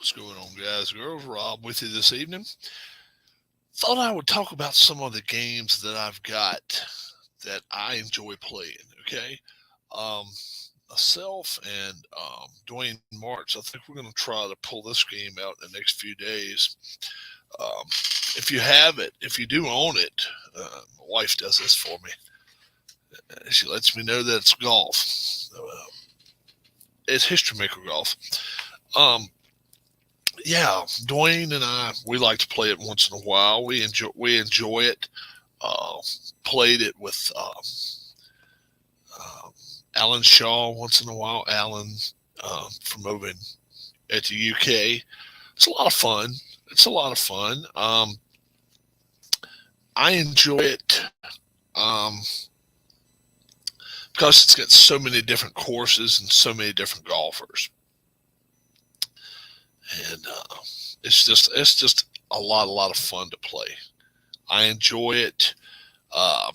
What's going on, guys, girls? Rob with you this evening. Thought I would talk about some of the games that I've got that I enjoy playing. Okay, um, myself and Dwayne Marks. I think we're going to try to pull this game out in the next few days. Um, if you have it, if you do own it, my wife does this for me. She lets me know that it's golf. It's History Maker Golf. Um, yeah, Dwayne and I, we like to play it once in a while. We enjoy it. Uh, Played it with um, Alan Shaw once in a while. Alan from over at the UK. It's a lot of fun. It's a lot of fun. I enjoy it um, because it's got so many different courses and so many different golfers, and it's just a lot of fun to play. I enjoy it. Um,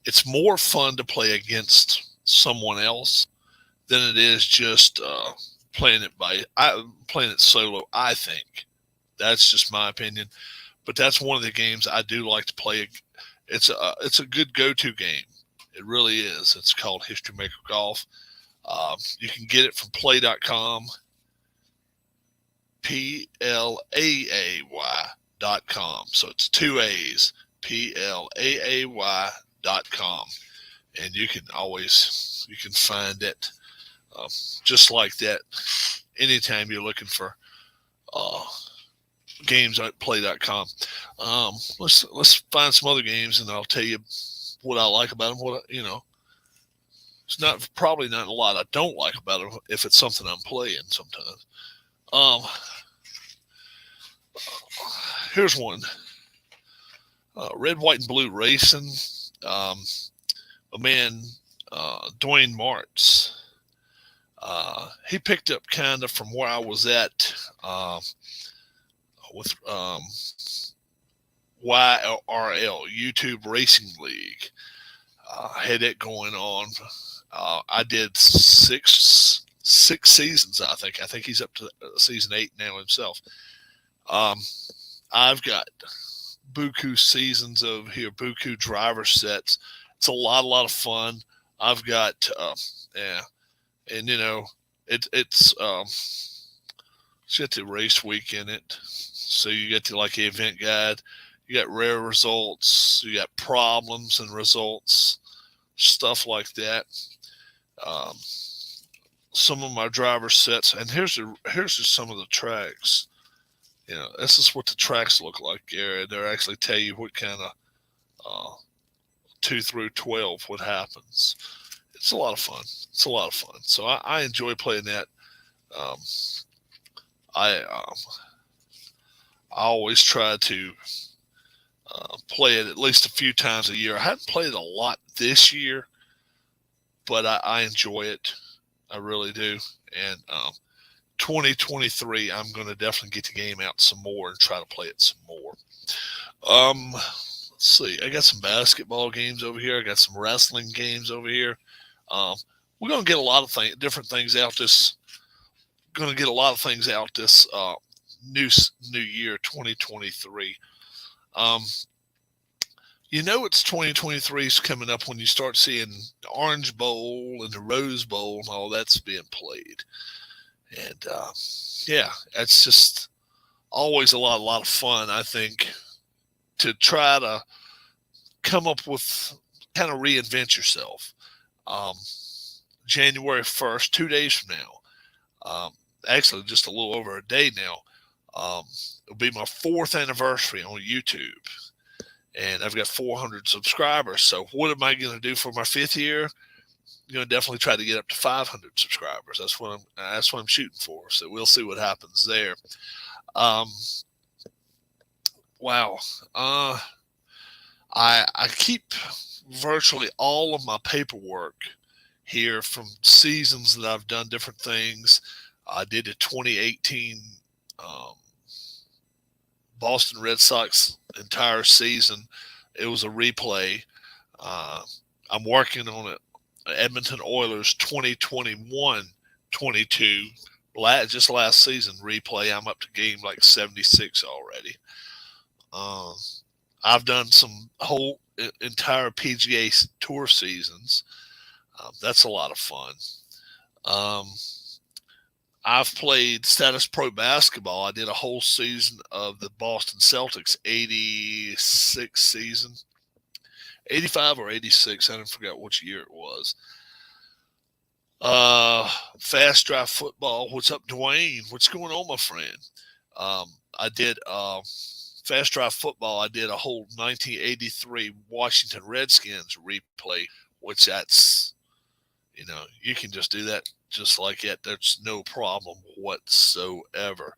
it's more fun to play against someone else than it is just playing it solo. I think that's just my opinion, but that's one of the games I do like to play. It's a good go-to game. It really is. It's called History Maker Golf. You can get it from play.com, PLAAY.com. So it's two A's, PLAAY.com. And you can find it um, just like that anytime you're looking for uh, games at play.com. Let's find some other games and I'll tell you what I like about them. It's not probably not a lot I don't like about them if it's something I'm playing sometimes. Um, Here's one: Red, White, and Blue Racing. Um, a man, Dwayne Martz. He picked up kind of from where I was at with YRL, YouTube Racing League. Had it going on. I did six seasons. I think he's up to season 8 now himself. Um, I've got buku seasons over here, buku driver sets. It's a lot of fun. I've got yeah, and it's got the race week in it, so you get to like the event guide. You got rare results, you got problems and results, stuff like that. Um, some of my driver sets, and here's just some of the tracks. This is what the tracks look like, Gary. They actually tell you what kind of uh, 2 through 12 what happens. It's a lot of fun. It's a lot of fun. So I enjoy playing that. Um, I I always try to play it at least a few times a year. I haven't played it a lot this year, but I enjoy it. I really do. And 2023, I'm going to definitely get the game out some more and try to play it some more. Let's see. I got some basketball games over here. I got some wrestling games over here. Um, we're going to get a lot of different things out this. Going to get a lot of things out this new year, 2023. Um, it's 2023 is coming up when you start seeing the Orange Bowl and the Rose Bowl and all that's being played. And yeah, it's just always a lot of fun, I think, to try to come up with kind of reinvent yourself. Um, January 1st, 2 days from now, actually just a little over a day now, it'll be my 4th anniversary on YouTube. And I've got 400 subscribers. So what am I going to do for my 5th year? I'm going to definitely try to get up to 500 subscribers. That's what I'm shooting for. So we'll see what happens there. Wow. I keep virtually all of my paperwork here from seasons that I've done different things. I did a 2018 Boston Red Sox entire season. It was a replay. I'm working on it. Edmonton Oilers 2021-22 just last season replay, I'm up to game like 76 already. I've done some whole entire PGA Tour seasons. That's a lot of fun. I've played Status Pro basketball. I did a whole season of the Boston Celtics 86 season. 85 or 86. I didn't forget which year it was. Fast Drive football. What's up, Dwayne? What's going on, my friend? I did Fast Drive football. I did a whole 1983 Washington Redskins replay, which that's, you can just do that just like that. There's no problem whatsoever.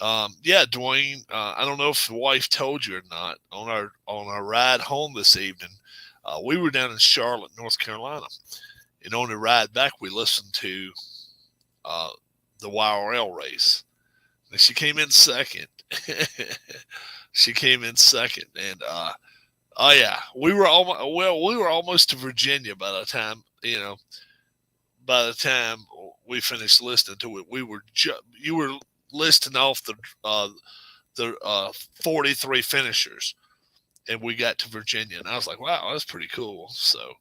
Yeah, Dwayne, I don't know if the wife told you or not. On our ride home this evening, we were down in Charlotte, North Carolina, and on the ride back, we listened to the YRL race. And she came in second. And oh yeah, we were almost to Virginia by the time we finished listening to it. You were listing off the 43 finishers, and we got to Virginia, and I was like, wow, that's pretty cool. So,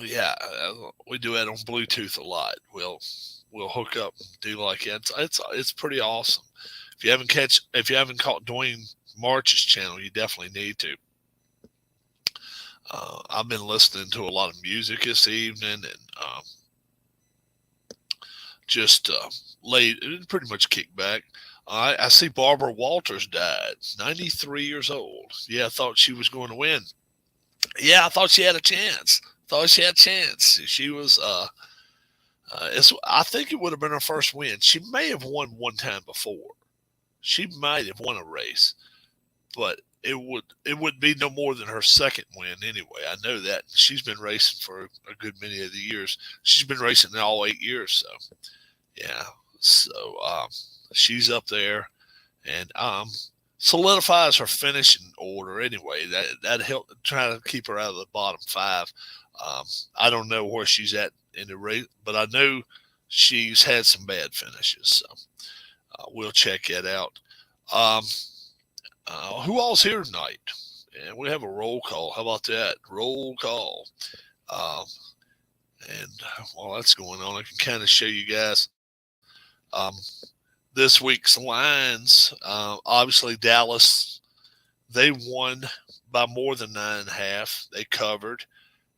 yeah, we do that on Bluetooth a lot. We'll hook up and do like that. It's pretty awesome. If you haven't caught Dwayne March's channel, you definitely need to. I've been listening to a lot of music this evening, and just pretty much kick back. I see Barbara Walters died, 93 years old. Yeah, I thought she was going to win. Yeah, I thought she had a chance. She was, I think it would have been her first win. She may have won one time before. She might have won a race, but it would be no more than her second win anyway. I know that. She's been racing for a good many of the years. She's been racing all 8 years, so yeah. So she's up there, and solidifies her finishing order anyway. That helped try to keep her out of the bottom 5. I don't know where she's at in the race, but I know she's had some bad finishes. So we'll check that out. Who all's here tonight? And we have a roll call. How about that? Roll call. And while that's going on, I can kind of show you guys this week's lines. Obviously, Dallas, they won by more than 9.5. They covered,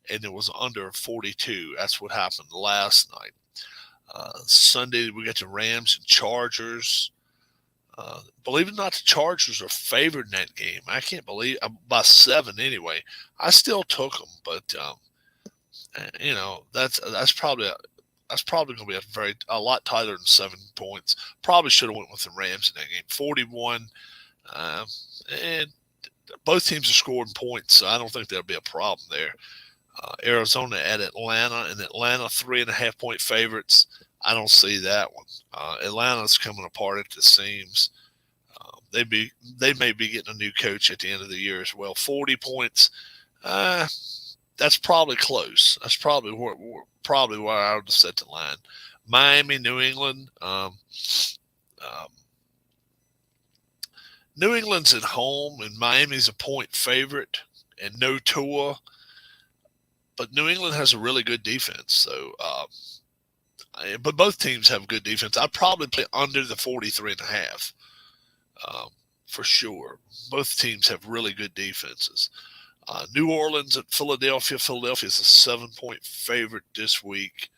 and it was under 42. That's what happened last night. Sunday, we got the Rams and Chargers. Believe it or not, the Chargers are favored in that game. I can't believe by 7 anyway. I still took them, but that's probably going to be a lot tighter than 7 points. Probably should have went with the Rams in that game. 41, and both teams are scoring points, so I don't think there'll be a problem there. Arizona at Atlanta, and Atlanta 3.5-point favorites. I don't see that one. Atlanta's coming apart at the seams. They may be getting a new coach at the end of the year as well. 40 points. That's probably close. That's probably where I would set the line. Miami, New England. New England's at home, and Miami's a point favorite, and no Tua. But New England has a really good defense. So, but both teams have good defense. I'd probably play under the 43.5 for sure. Both teams have really good defenses. New Orleans at Philadelphia. Philadelphia's a 7-point favorite this week.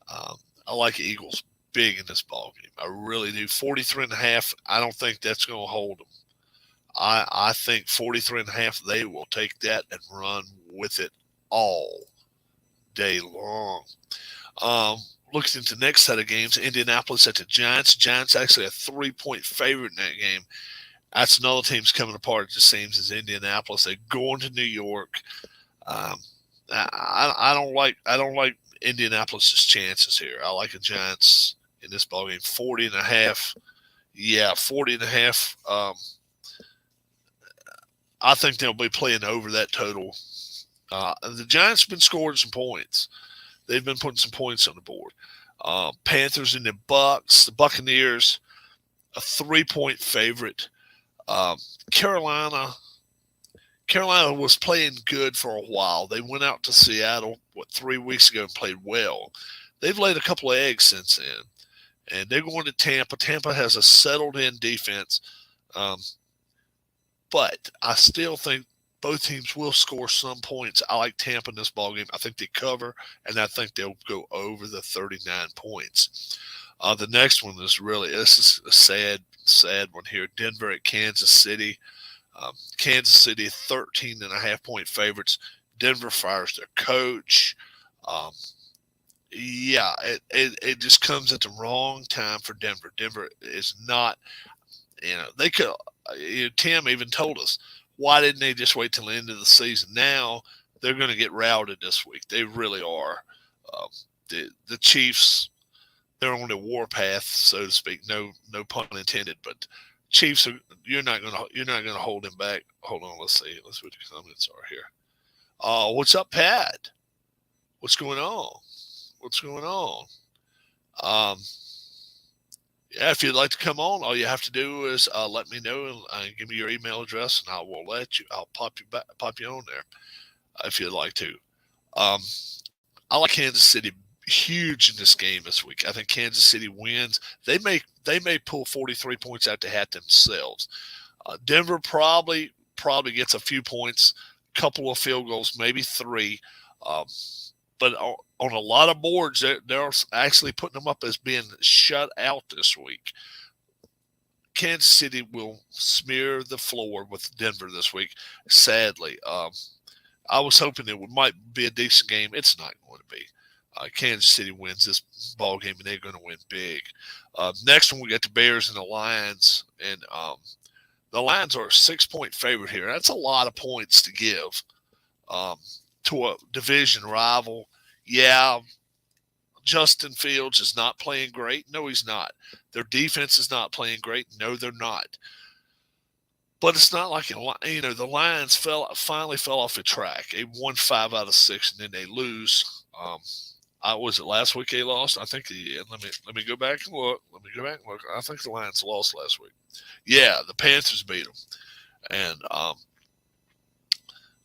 I like the Eagles big in this ball game. I really do. 43.5. I don't think that's going to hold them. I think 43.5. They will take that and run with it all day long. Looking into the next set of games, Indianapolis at the Giants. Giants actually a 3-point favorite in that game. That's another team's coming apart at the seams as Indianapolis. They're going to New York. I don't like Indianapolis's chances here. I like the Giants in this ballgame. 40.5. Yeah, 40.5. I think they'll be playing over that total. The Giants have been scoring some points. They've been putting some points on the board. Panthers and the Bucks. The Buccaneers, a 3-point favorite. Um, Carolina. Carolina was playing good for a while. They went out to Seattle 3 weeks ago and played well. They've laid a couple of eggs since then, and they're going to Tampa. Tampa has a settled-in defense, um, but I still think both teams will score some points. I like Tampa in this ballgame. I think they cover, and I think they'll go over the 39 points. The next one is this is a sad one here. Denver at Kansas City. Kansas City, 13.5-point favorites. Denver fires their coach. Um, yeah, it just comes at the wrong time for Denver. Denver is not, they could, Tim even told us, why didn't they just wait till the end of the season? Now they're going to get routed this week. They really are. The Chiefs, they're on the warpath, so to speak. No pun intended, but Chiefs are. You're not gonna hold them back. Hold on, let's see. Let's see what the comments are here. What's up, Pat? What's going on? What's going on? Um, yeah, if you'd like to come on, all you have to do is let me know and give me your email address, and I will I'll pop you on there if you'd like to. Um, I like Kansas City huge in this game this week. I think Kansas City wins. They may pull 43 points out to hat themselves. Denver probably gets a few points, couple of field goals, maybe 3. But on a lot of boards, they're actually putting them up as being shut out this week. Kansas City will smear the floor with Denver this week, sadly. I was hoping might be a decent game. It's not going to be. Kansas City wins this ball game, and they're going to win big. Next one, we got the Bears and the Lions, and the Lions are a 6-point favorite here. That's a lot of points to give to a division rival. Yeah, Justin Fields is not playing great. No, he's not. Their defense is not playing great. No, they're not. But it's not like, the Lions finally fell off the track. They won 5 out of 6, and then they lose. Was it last week they lost? I think let me go back and look. I think the Lions lost last week. Yeah, the Panthers beat them, and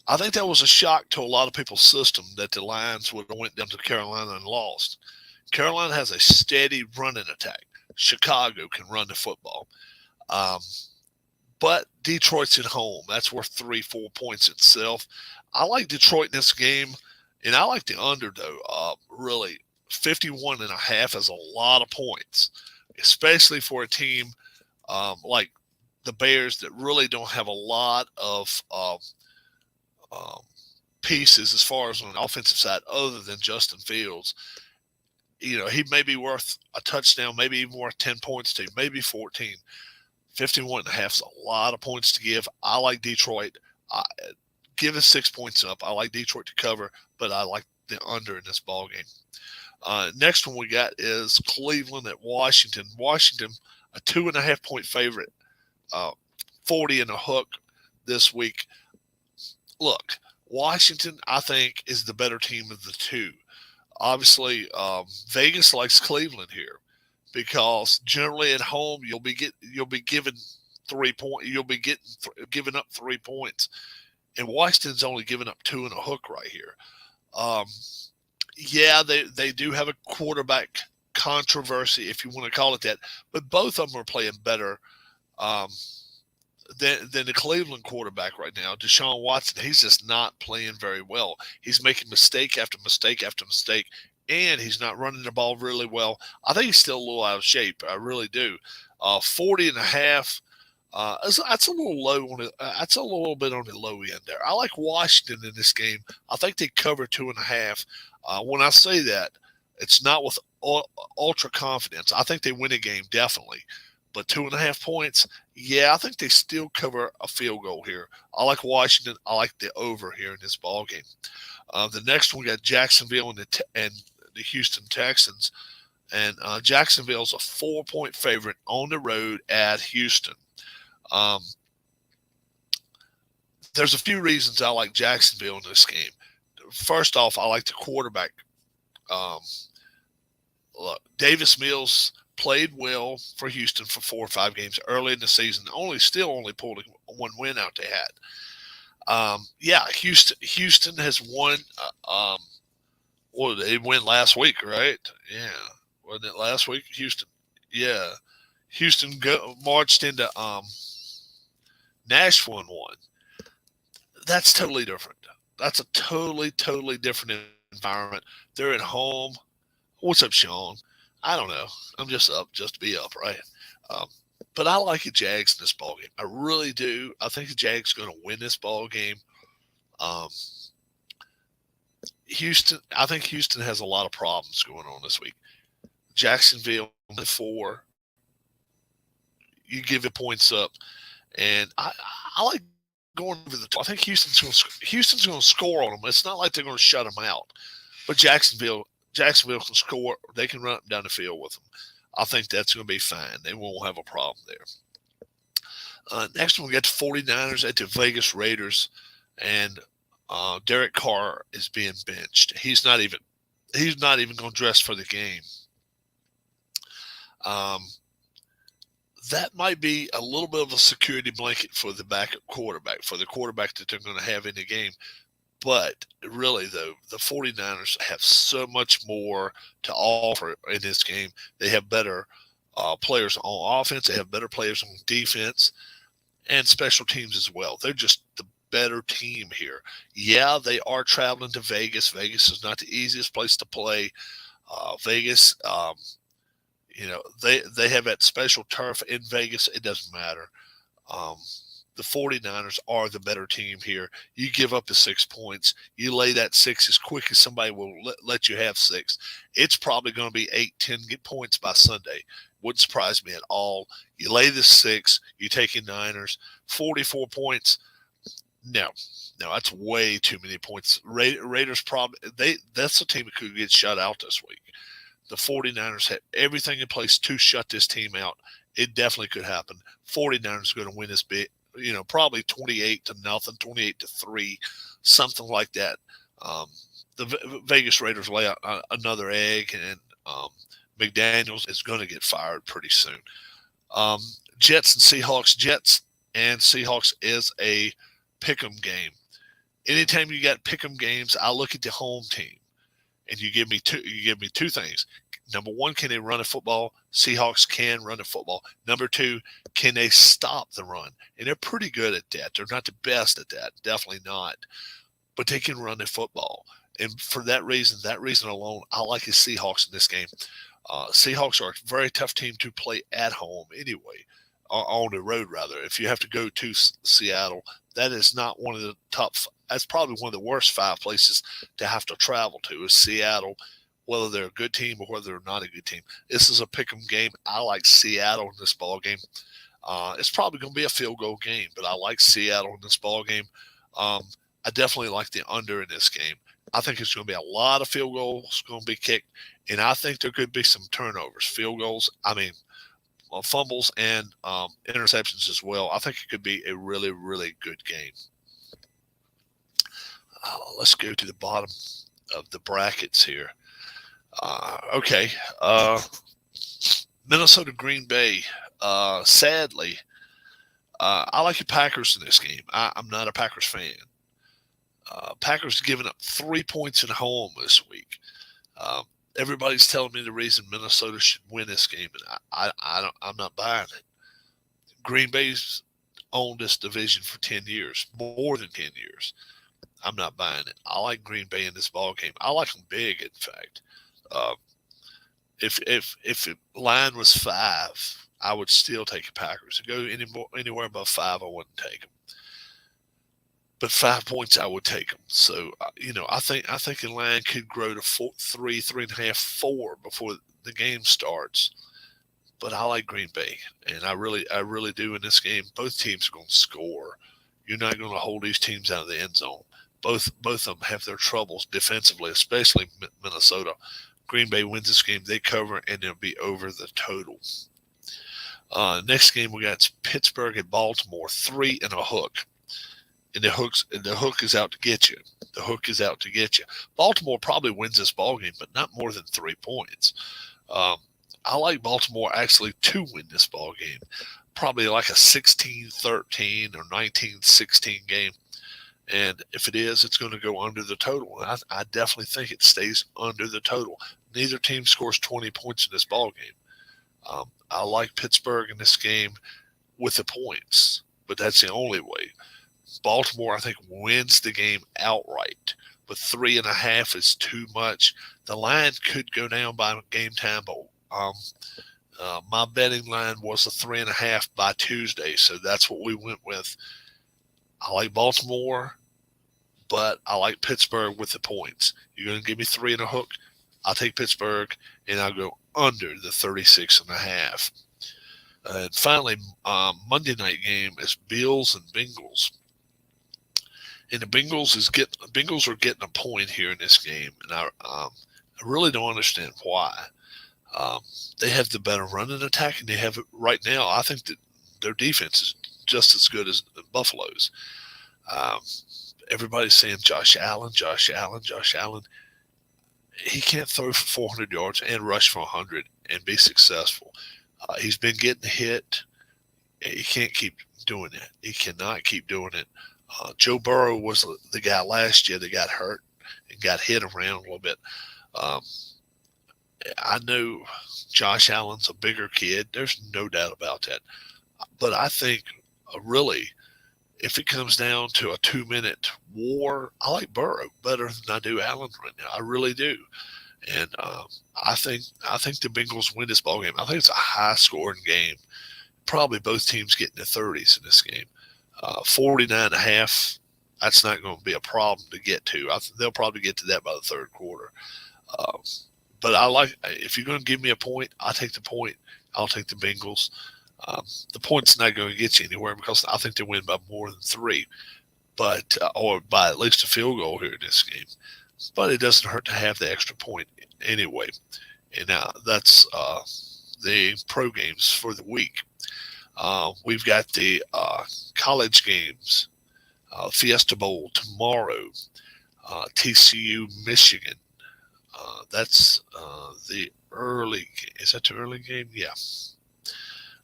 I think that was a shock to a lot of people's system that the Lions would have went down to Carolina and lost. Carolina has a steady running attack. Chicago can run the football. But Detroit's at home. That's worth 3-4 points itself. I like Detroit in this game, and I like the under, though. Really, 51.5 is a lot of points, especially for a team like the Bears that really don't have a lot of pieces as far as on the offensive side other than Justin Fields. He may be worth a touchdown, maybe even worth 10 points to, maybe 14. 51.5 is a lot of points to give. I like Detroit. Give us 6 points up. I like Detroit to cover, but I like the under in this ball game. Next one we got is Cleveland at Washington. Washington, a 2.5-point favorite, 40 and a hook this week. Look, Washington, I think, is the better team of the two. Obviously, Vegas likes Cleveland here because generally at home you'll be given 3 points. You'll be giving up 3 points, and Washington's only giving up 2 and a hook right here. Yeah, they do have a quarterback controversy, if you want to call it that, but both of them are playing better than the Cleveland quarterback right now. Deshaun Watson, he's just not playing very well. He's making mistake after mistake after mistake, and he's not running the ball really well. I think he's still a little out of shape. I really do. 40.5. That's a little low on it. That's a little bit on the low end there. I like Washington in this game. I think they cover 2.5. When I say that, it's not with ultra confidence. I think they win a game definitely, but 2.5 points. Yeah, I think they still cover a field goal here. I like Washington. I like the over here in this ball game. The next one we got Jacksonville and the Houston Texans, and Jacksonville's a 4-point favorite on the road at Houston. There's a few reasons I like Jacksonville in this game. First off, I like the quarterback. look, Davis Mills played well for Houston for 4 or 5 games early in the season. Only pulled one win out they had. Yeah, Houston has won. Well, they win last week, right? Yeah, wasn't it last week? Houston. Yeah, Houston marched into Nashville and won. That's totally different. That's a totally different environment. They're at home. What's up, Sean? I don't know. I'm just up just to be up, right? Um, but I like the Jags in this ball game. I really do. I think the Jags going to win this ball game. Um, Houston. I think Houston has a lot of problems going on this week. Jacksonville 4. You give it points up, and I like going over the top. I think Houston's going to score on them. It's not like they're going to shut them out, but Jacksonville can score. They can run up and down the field with them. I think that's going to be fine. They won't have a problem there. Next one, we got the 49ers at the Vegas Raiders, and Derek Carr is being benched. He's not even going to dress for the game. That might be a little bit of a security blanket for the backup quarterback, for the quarterback that they're going to have in the game. But really, though, the 49ers have so much more to offer in this game. They have better players on offense. They have better players on defense and special teams as well. They're just the better team here. Yeah, they are traveling to Vegas. Vegas is not the easiest place to play. Vegas, they have that special turf in Vegas. It doesn't matter. The 49ers are the better team here. You give up the 6 points. You lay that 6 as quick as somebody will let you have 6. It's probably going to be 8-10 points by Sunday. Wouldn't surprise me at all. You lay the 6. You take in Niners. 44 points. No, that's way too many points. Raiders that's a team that could get shut out this week. The 49ers have everything in place to shut this team out. It definitely could happen. 49ers are going to win this bit, probably 28-0, 28-3, something like that. The Vegas Raiders lay out another egg, and McDaniels is going to get fired pretty soon. Jets and Seahawks is a pick'em game. Anytime you got pick'em games, I look at the home team. And you give me two things. Number one, can they run a football? Seahawks can run a football. Number two, can they stop the run? And they're pretty good at that. They're not the best at that, definitely not. But they can run a football. And for that reason alone, I like the Seahawks in this game. Seahawks are a very tough team to play at home anyway, on the road rather. If you have to go to Seattle, that is not one of the top. That's probably one of the worst 5 places to have to travel to is Seattle, whether they're a good team or whether they're not a good team. This is a pick'em game. I like Seattle in this ball game. It's probably going to be a field goal game, but I like Seattle in this ball game. I definitely like the under in this game. I think it's going to be a lot of field goals going to be kicked, and I think there could be some turnovers, fumbles and interceptions as well. I think it could be a really, really good game. Let's go to the bottom of the brackets here. Okay. Minnesota, Green Bay. Sadly, I like the Packers in this game. I'm not a Packers fan. Packers giving up 3 points at home this week. Everybody's telling me the reason Minnesota should win this game, and I'm not buying it. Green Bay's owned this division for 10 years, more than 10 years. I'm not buying it. I like Green Bay in this ball game. I like them big, in fact. If the line was 5, I would still take the Packers. To go anywhere above 5, I wouldn't take them. But 5 points, I would take them. So I think the line could grow to 3, 3.5, 4 before the game starts. But I like Green Bay, and I really do in this game. Both teams are going to score. You're not going to hold these teams out of the end zone. Both of them have their troubles defensively, especially Minnesota. Green Bay wins this game. They cover, and it'll be over the total. Next game, we got Pittsburgh at Baltimore, 3 and a hook. And the hook is out to get you. The hook is out to get you. Baltimore probably wins this ball game, but not more than 3 points. Um, I like Baltimore actually to win this ball game. Probably like a 16-13 or 19-16 game. And if it is, it's going to go under the total. And I definitely think it stays under the total. Neither team scores 20 points in this ball game. I like Pittsburgh in this game with the points, but that's the only way. Baltimore, I think, wins the game outright, but 3.5 is too much. The line could go down by game time, but my betting line was a 3.5 by Tuesday, so that's what we went with. I like Baltimore, but I like Pittsburgh with the points. You're going to give me 3.5. I'll take Pittsburgh, and I'll go under the 36.5. And finally, Monday night game is Bills and Bengals. And the Bengals are getting a point here in this game, and I really don't understand why. Um, they have the better running attack, and they have it right now. I think that their defense is just as good as Buffalo's. Um, Everybody's saying Josh Allen, Josh Allen, Josh Allen. He can't throw for 400 yards and rush for 100 and be successful. He's been getting hit. He can't keep doing it. He cannot keep doing it. Joe Burrow was the guy last year that got hurt and got hit around a little bit. Um, I know Josh Allen's a bigger kid. There's no doubt about that. But I think really, if it comes down to a 2-minute war, I like Burrow better than I do Allen right now. I really do. And I think the Bengals win this ball game. I think it's a high-scoring game. Probably both teams get in the 30s in this game. 49.5, that's not going to be a problem to get to. They'll probably get to that by the third quarter. Uh, but if you're going to give me a point, I'll take the point. I'll take the Bengals. The point's not going to get you anywhere because I think they win by more than 3, or by at least a field goal here in this game. But it doesn't hurt to have the extra point anyway. And now that's the pro games for the week. We've got the college games, Fiesta Bowl tomorrow, TCU, Michigan. That's the early. Is that the early game? Yeah.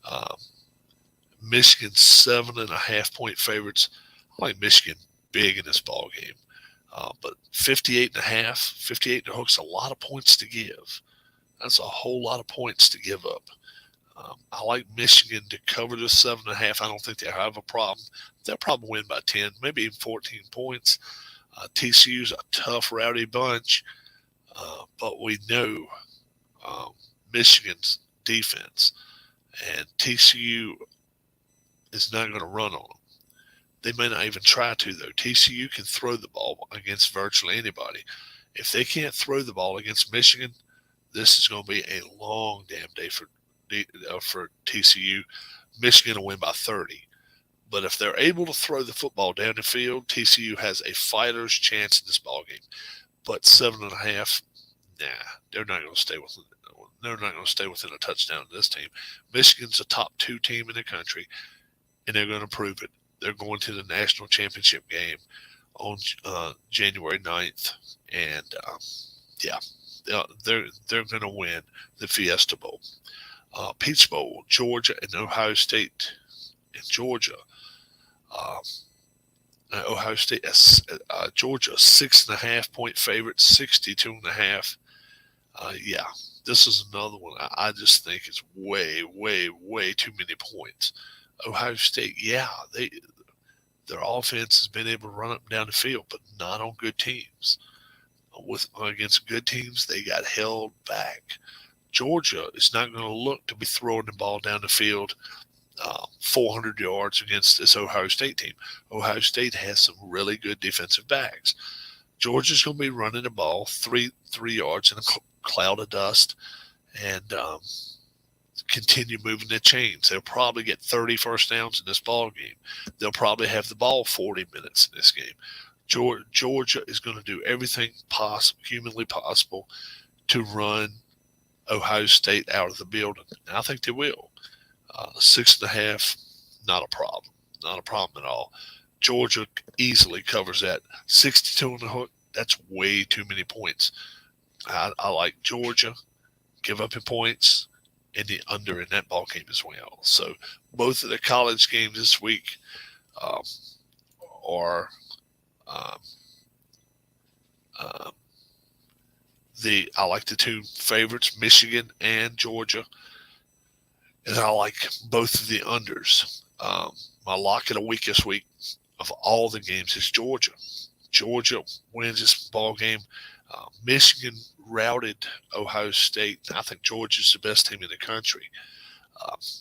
Um, Michigan 7.5 point favorites. I like Michigan big in this ball game, but 58.5, 58 and a hook's a lot of points to give. That's a whole lot of points to give up. I like Michigan to cover the 7.5. I don't think they have a problem. They'll probably win by 10, maybe even 14 points. TCU's a tough, rowdy bunch, but we know Michigan's defense, and TCU is not going to run on them. They may not even try to, though. TCU can throw the ball against virtually anybody. If they can't throw the ball against Michigan, this is going to be a long damn day for TCU. Michigan will win by 30. But if they're able to throw the football down the field, TCU has a fighter's chance in this ball game. But 7.5, nah, they're not going to stay within. They're not going to stay within a touchdown of this team. Michigan's a top 2 team in the country, and they're going to prove it. They're going to the national championship game on January 9th, and yeah, they're going to win the Fiesta Bowl. Peach Bowl, Georgia and Ohio State. In Georgia, Ohio State, Georgia 6.5 point favorite, 62.5. Yeah, this is another one. I just think it's way, way, way too many points. Ohio State, yeah, their offense has been able to run up and down the field, but not on good teams. Against good teams, they got held back. Georgia is not going to look to be throwing the ball down the field 400 yards against this Ohio State team. Ohio State has some really good defensive backs. Georgia's going to be running the ball three yards in a cloud of dust and continue moving the chains. They'll probably get 30 first downs in this ball game. They'll probably have the ball 40 minutes in this game. Georgia is going to do everything humanly possible to run Ohio State out of the building. And I think they will. 6.5, not a problem. Not a problem at all. Georgia easily covers that. 62 on the hook, that's way too many points. I like Georgia give up in points, and the under in that ball game as well. So both of the college games this week are um, um, I like the two favorites, Michigan and Georgia, and I like both of the unders. My lock of the week this week of all the games is Georgia. Georgia wins this ball game. Michigan routed Ohio State. I think Georgia's the best team in the country.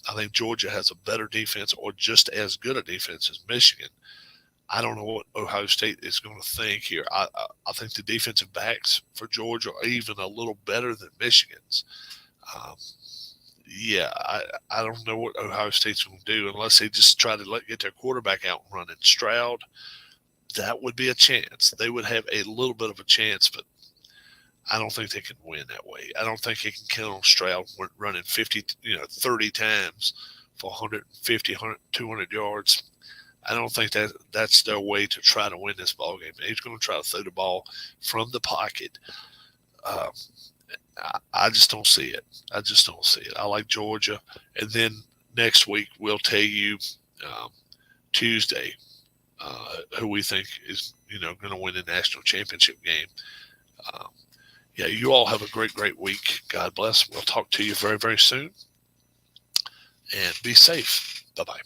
I think Georgia has a better defense, or just as good a defense as Michigan. I don't know what Ohio State is going to think here. I think the defensive backs for Georgia are even a little better than Michigan's. I don't know what Ohio State's going to do unless they just try to get their quarterback out and run. And Stroud, that would be a chance. They would have a little bit of a chance, but I don't think they can win that way. I don't think they can count on Stroud running 30 times for 150, 200 yards. I don't think that's their way to try to win this ball game. He's going to try to throw the ball from the pocket. I just don't see it. I like Georgia. And then next week we'll tell you Tuesday who we think is going to win the national championship game. You all have a great week. God bless. We'll talk to you very, very soon. And be safe. Bye-bye.